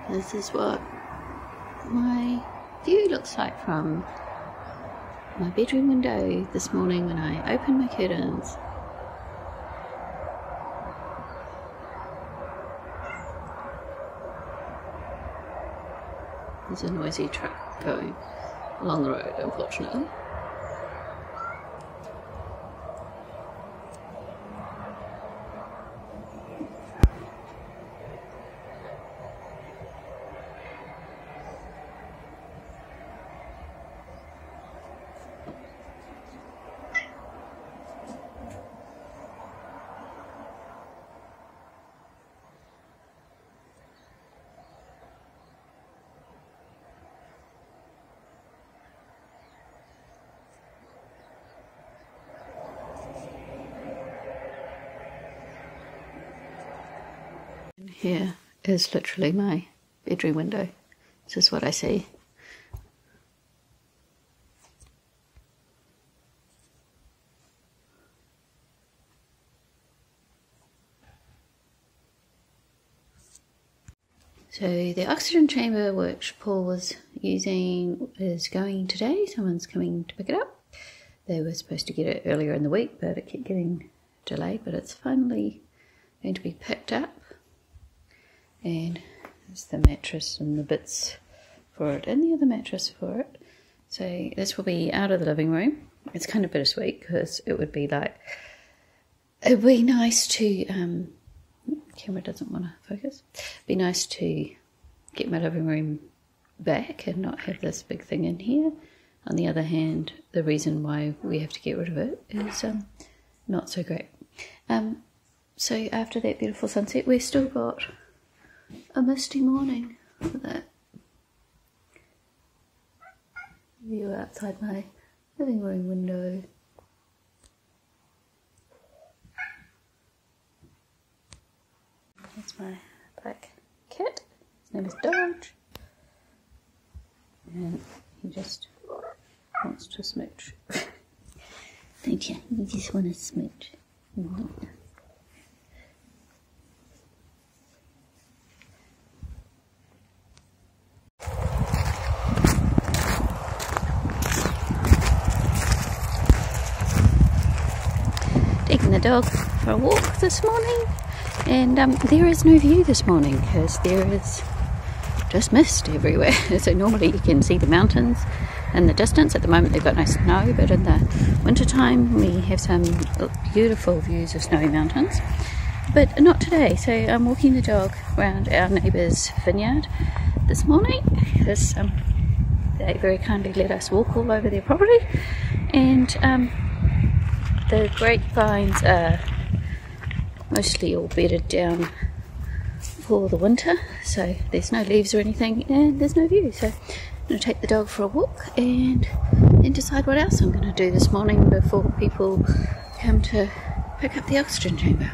This is what my view looks like from my bedroom window this morning when I opened my curtains. There's a noisy truck going along the road, unfortunately. Here is literally my bedroom window. This is what I see. So the oxygen chamber which Paul was using is going today. Someone's coming to pick it up. They were supposed to get it earlier in the week, but it kept getting delayed, but it's finally going to be picked up. And there's the mattress and the bits for it and the other mattress for it. So this will be out of the living room. It's kind of bittersweet because it would be nice to, camera doesn't want to focus, it'd be nice to get my living room back and not have this big thing in here. On the other hand, the reason why we have to get rid of it is not so great. So after that beautiful sunset, we've still got a misty morning. Look at that view outside my living room window. That's my black cat. His name is Dodge, and he just wants to smooch. Don't you? You just want to smooch. Taking the dog for a walk this morning, and there is no view this morning because there is just mist everywhere. So normally you can see the mountains in the distance. At the moment they've got no snow, but in the winter time we have some beautiful views of snowy mountains, but not today. So I'm walking the dog around our neighbour's vineyard this morning because they very kindly let us walk all over their property, and the grapevines are mostly all bedded down for the winter, so there's no leaves or anything and there's no view. So I'm going to take the dog for a walk and then decide what else I'm going to do this morning before people come to pick up the oxygen chamber.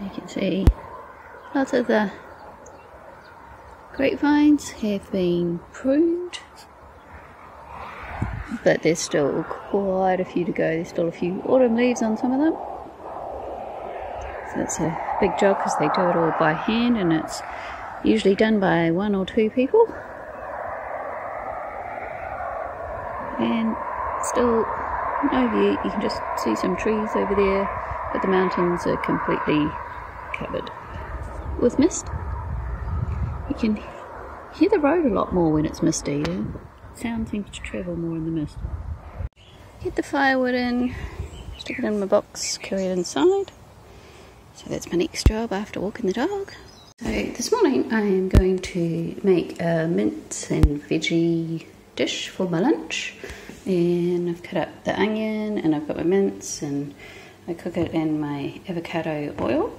You can see lots of the grapevines have been pruned, but there's still quite a few to go. There's still a few autumn leaves on some of them. So it's a big job because they do it all by hand, and it's usually done by 1 or 2 people. And still no view. You can just see some trees over there, but the mountains are completely covered with mist. You can hear the road a lot more when it's misty. Sound seems to travel more in the mist. Get the firewood in, stick it in my box, carry it inside. So that's my next job after walking the dog. So this morning I am going to make a mince and veggie dish for my lunch. And I've cut up the onion and I've got my mince and I cook it in my avocado oil.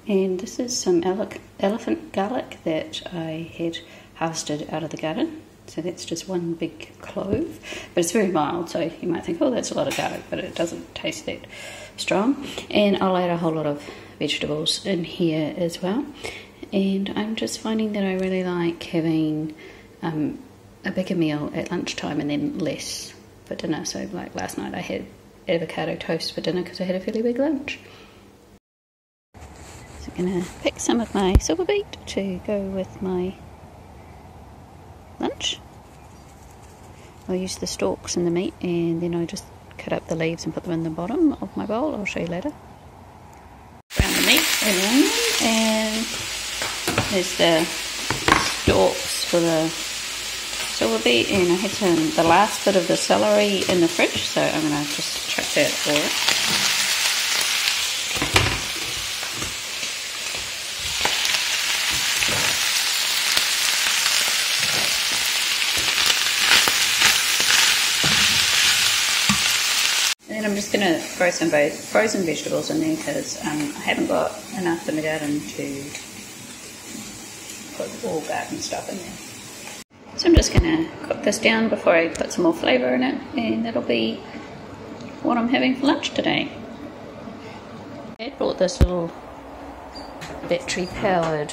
And this is some elephant garlic that I had harvested out of the garden. So that's just one big clove, but it's very mild, so you might think, oh, that's a lot of garlic, but it doesn't taste that strong. And I'll add a whole lot of vegetables in here as well. And I'm just finding that I really like having a bigger meal at lunchtime and then less for dinner. So like last night I had avocado toast for dinner because I had a fairly big lunch. So I'm going to pick some of my silver beet to go with my lunch. I'll use the stalks and the meat, and then I just cut up the leaves and put them in the bottom of my bowl. I'll show you later. Brown the meat and onion, and there's the stalks for the silver beet, and I had the last bit of the celery in the fridge, so I'm going to just chuck that for it. And I'm just going to throw some frozen vegetables in there because I haven't got enough in the garden to put all garden stuff in there. So I'm just going to cook this down before I put some more flavour in it, and that'll be what I'm having for lunch today. I brought this little battery powered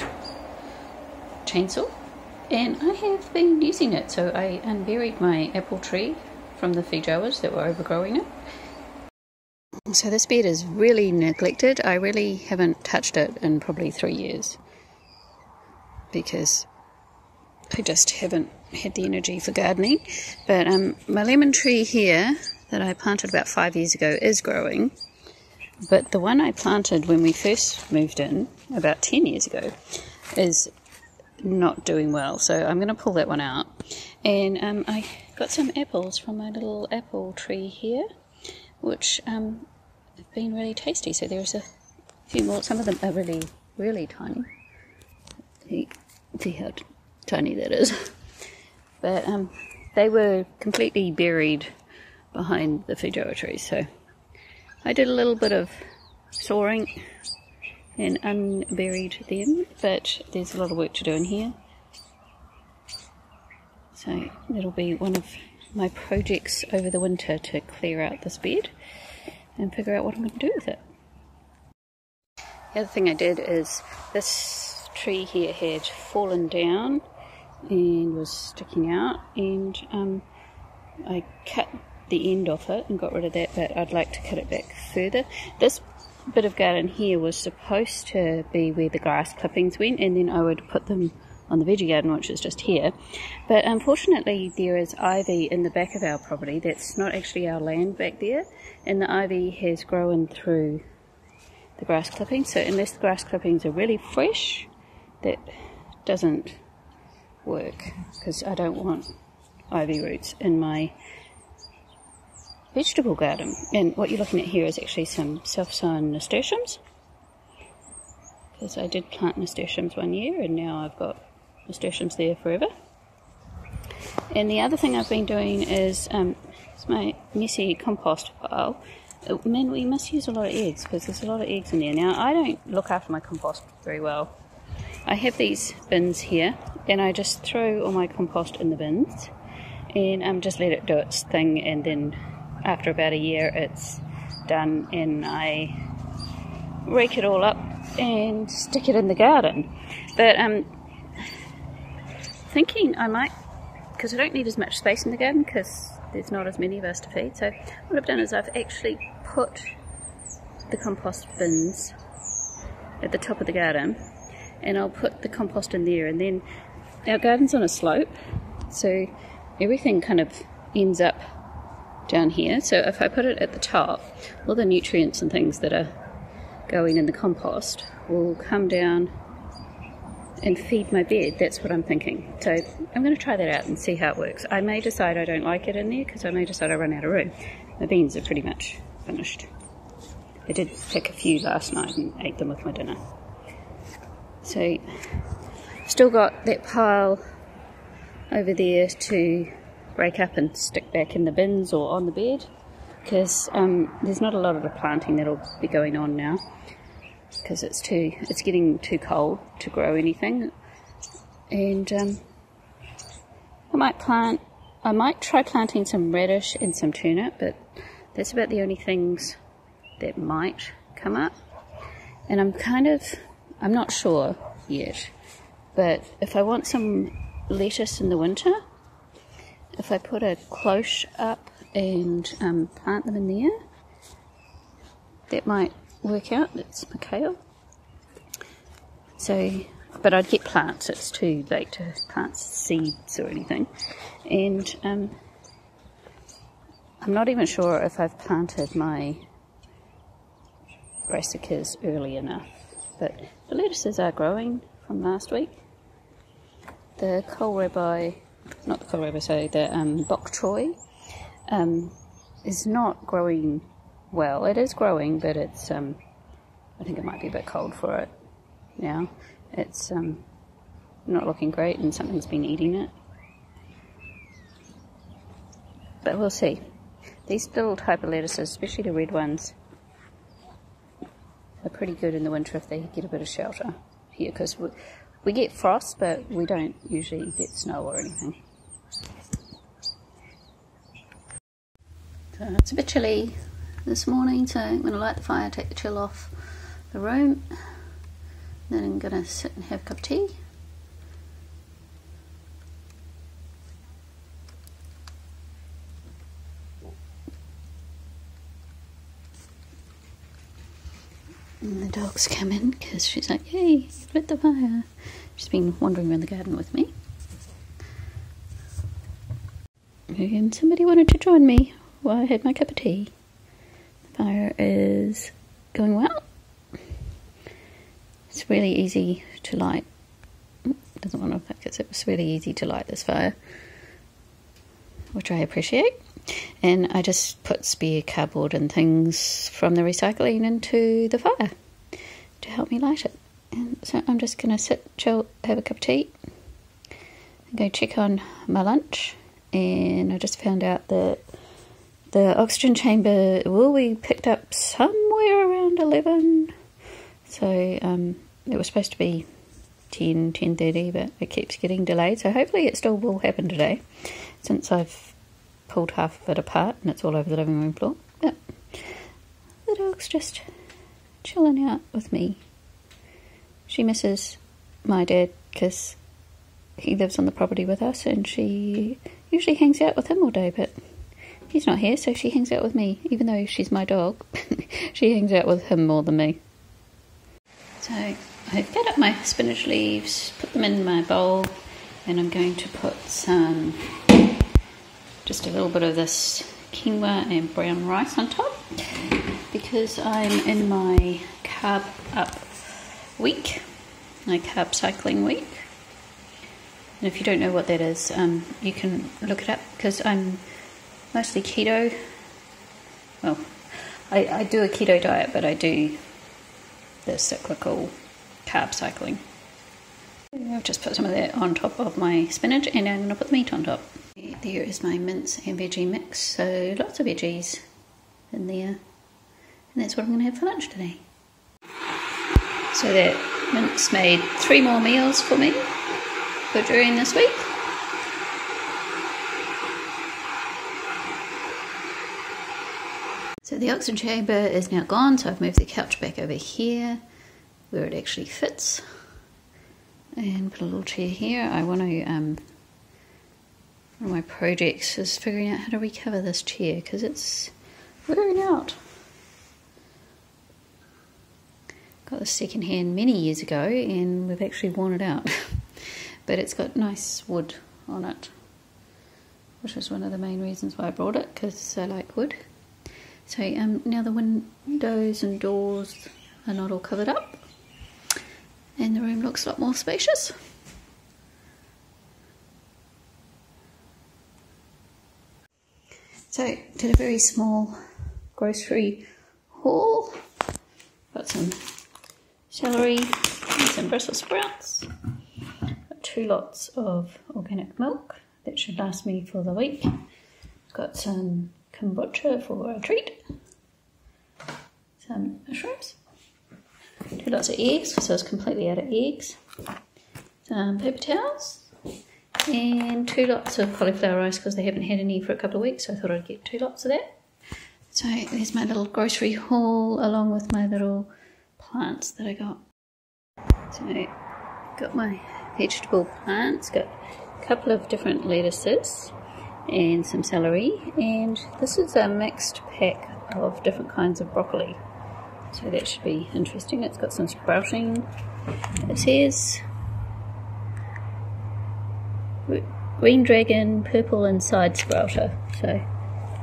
chainsaw, and I have been using it. So I unburied my apple tree from the feijoas that were overgrowing it. So this bed is really neglected. I really haven't touched it in probably 3 years because I just haven't had the energy for gardening. But my lemon tree here that I planted about 5 years ago is growing. But the one I planted when we first moved in about 10 years ago is not doing well. So I'm going to pull that one out. And I got some apples from my little apple tree here, which have been really tasty. So there's a few more. Some of them are really, really tiny. See how tiny that is. But they were completely buried behind the feijoa tree. So I did a little bit of sawing and unburied them, but there's a lot of work to do in here. So that'll be one of my projects over the winter, to clear out this bed and figure out what I'm going to do with it. The other thing I did is this tree here had fallen down and was sticking out, and I cut the end off it and got rid of that, but I'd like to cut it back further. This bit of garden here was supposed to be where the grass clippings went, and then I would put them on the veggie garden, which is just here. But unfortunately there is ivy in the back of our property. That's not actually our land back there, and the ivy has grown through the grass clippings. So unless the grass clippings are really fresh, that doesn't work, because I don't want ivy roots in my vegetable garden. And what you're looking at here is actually some self-sown nasturtiums, because I did plant nasturtiums one year and now I've got nasturtiums there forever. And the other thing I've been doing is it's my messy compost pile. Man, we must use a lot of eggs because there's a lot of eggs in there. Now, I don't look after my compost very well. I have these bins here, and I just throw all my compost in the bins and just let it do its thing, and then after about a year it's done, and I rake it all up and stick it in the garden. But thinking I might, because I don't need as much space in the garden because there's not as many of us to feed, so what I've done is I've actually put the compost bins at the top of the garden, and I'll put the compost in there, and then our garden's on a slope, so everything kind of ends up down here. So if I put it at the top, all the nutrients and things that are going in the compost will come down and feed my bed. That's what I'm thinking. So I'm going to try that out and see how it works. I may decide I don't like it in there, because I may decide I run out of room. My beans are pretty much finished. I did pick a few last night and ate them with my dinner. So still got that pile over there to break up and stick back in the bins or on the bed, because there's not a lot of the planting that'll be going on now, because it's getting too cold to grow anything. And I might try planting some radish and some turnip, but that's about the only things that might come up. And I'm not sure yet, but if I want some lettuce in the winter, if I put a cloche up and plant them in there, that might work out. That's my kale. So, but I'd get plants. It's too late to plant seeds or anything. And I'm not even sure if I've planted my brassicas early enough. But the lettuces are growing from last week. The kohlrabi, not the kohlrabi, sorry, the bok choy is not growing well. It is growing, but it's, I think it might be a bit cold for it now. It's not looking great, and something's been eating it. But we'll see. These little type of lettuces, especially the red ones, are pretty good in the winter if they get a bit of shelter here, because we get frost, but we don't usually get snow or anything. So it's a bit chilly this morning, so I'm going to light the fire, take the chill off the room, then I'm going to sit and have a cup of tea. And the dog's come in because she's like, "Hey, lit the fire." She's been wandering around the garden with me. And somebody wanted to join me while I had my cup of tea. The fire is going well. It's really easy to light. Doesn't want to focus. It was really easy to light this fire, which I appreciate. And I just put spare cardboard and things from the recycling into the fire to help me light it. And so I'm just going to sit, chill, have a cup of tea, and go check on my lunch. And I just found out that the oxygen chamber will be picked up somewhere around 11. So it was supposed to be 10:30, but it keeps getting delayed. So hopefully it still will happen today, since I've pulled half of it apart and it's all over the living room floor. But the dog's just chilling out with me. She misses my dad because he lives on the property with us, and she usually hangs out with him all day, but he's not here, so she hangs out with me. Even though she's my dog, she hangs out with him more than me. So I've cut up my spinach leaves, put them in my bowl, and I'm going to put some, just a little bit of this quinoa and brown rice on top, because I'm in my carb up week, my carb cycling week. And if you don't know what that is, you can look it up, because I'm mostly keto. Well, I do a keto diet, but I do the cyclical carb cycling. I've just put some of that on top of my spinach, and I'm going to put the meat on top. There is my mince and veggie mix, so lots of veggies in there, and that's what I'm going to have for lunch today. So that mince made 3 more meals for me for during this week. So the oxygen chamber is now gone, so I've moved the couch back over here where it actually fits, and put a little chair here. I want to, one of my projects is figuring out how to recover this chair, because it's wearing out. Got this second hand many years ago, and we've actually worn it out. But it's got nice wood on it, which is one of the main reasons why I brought it, because I like wood. So now the windows and doors are not all covered up, and the room looks a lot more spacious. So did a very small grocery haul. Got some celery and some Brussels sprouts. Got 2 lots of organic milk. That should last me for the week. Got some kombucha for a treat. Some mushrooms. 2 lots of eggs, because I was completely out of eggs. Some paper towels. And 2 lots of cauliflower rice, because they haven't had any for a couple of weeks, so I thought I'd get 2 lots of that. So there's my little grocery haul, along with my little plants that I got. So got my vegetable plants, got a couple of different lettuces and some celery, and this is a mixed pack of different kinds of broccoli. So that should be interesting. It's got some sprouting. It says green dragon, purple inside sprouter. So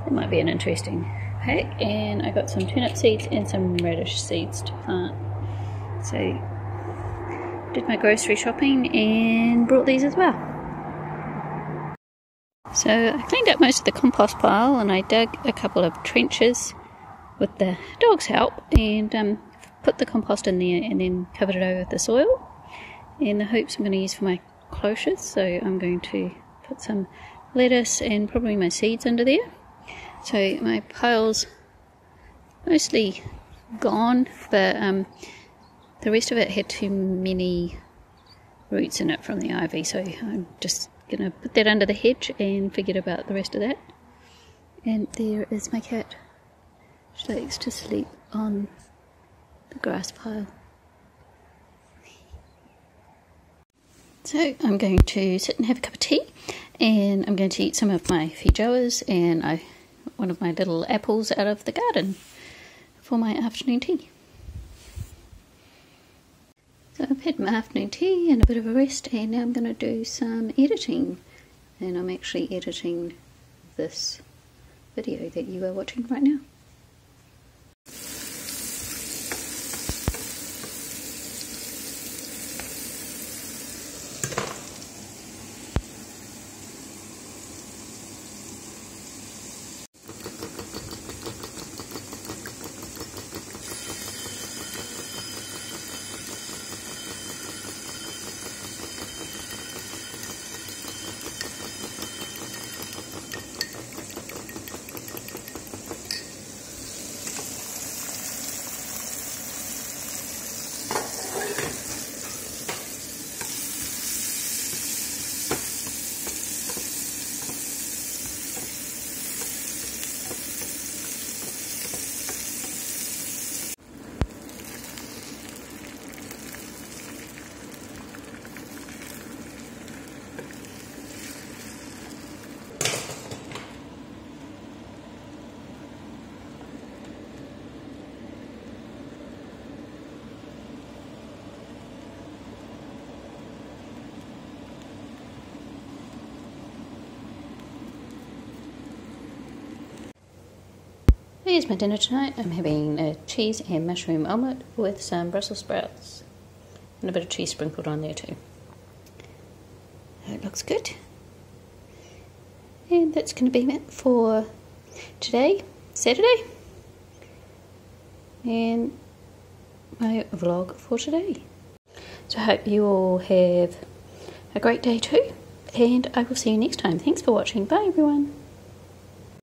it might be an interesting pack. And I got some turnip seeds and some radish seeds to plant. So did my grocery shopping and brought these as well. So I cleaned up most of the compost pile and I dug a couple of trenches with the dog's help and put the compost in there and then covered it over with the soil. And the hoops I'm going to use for my cloches, so I'm going to put some lettuce and probably my seeds under there. So my pile's mostly gone, but the rest of it had too many roots in it from the ivy, so I'm just going to put that under the hedge and forget about the rest of that. And there is my cat. She likes to sleep on the grass pile. So I'm going to sit and have a cup of tea, and I'm going to eat some of my feijoas and one of my little apples out of the garden for my afternoon tea. So I've had my afternoon tea and a bit of a rest, and now I'm going to do some editing. And I'm actually editing this video that you are watching right now. Here's my dinner tonight. I'm having a cheese and mushroom omelette with some Brussels sprouts and a bit of cheese sprinkled on there too. It looks good. And that's going to be it for today, Saturday, and my vlog for today. So I hope you all have a great day too, and I will see you next time. Thanks for watching. Bye everyone.